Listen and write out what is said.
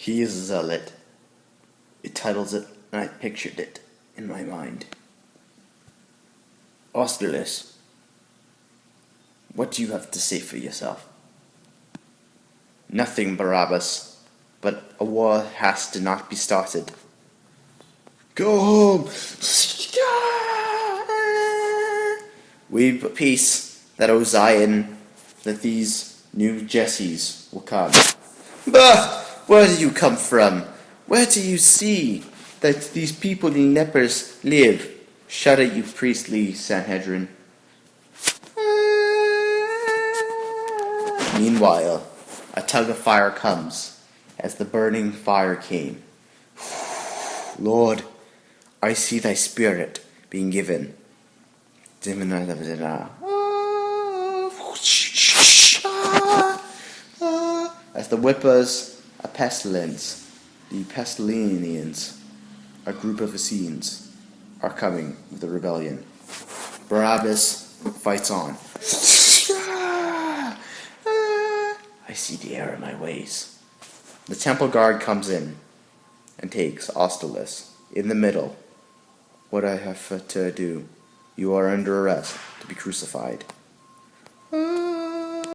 He is a zealot. It titles it, and I pictured it in my mind. Austerlitz, what do you have to say for yourself? Nothing, Barabbas, but a war has to not be started. Go home! Weep peace, that O Zion, that these new Jessies will come. Bah! Where do you come from? Where do you see that these people in lepers live? Shut it, you priestly Sanhedrin. Meanwhile, a tug of fire comes, as the burning fire came. Lord, I see thy spirit being given. As the whippers, a pestilence, the pestilenians, a group of Essenes, are coming with the rebellion. Barabbas fights on. I see the error in my ways. The temple guard comes in and takes Austerlitz in the middle. What I have to do, you are under arrest to be crucified.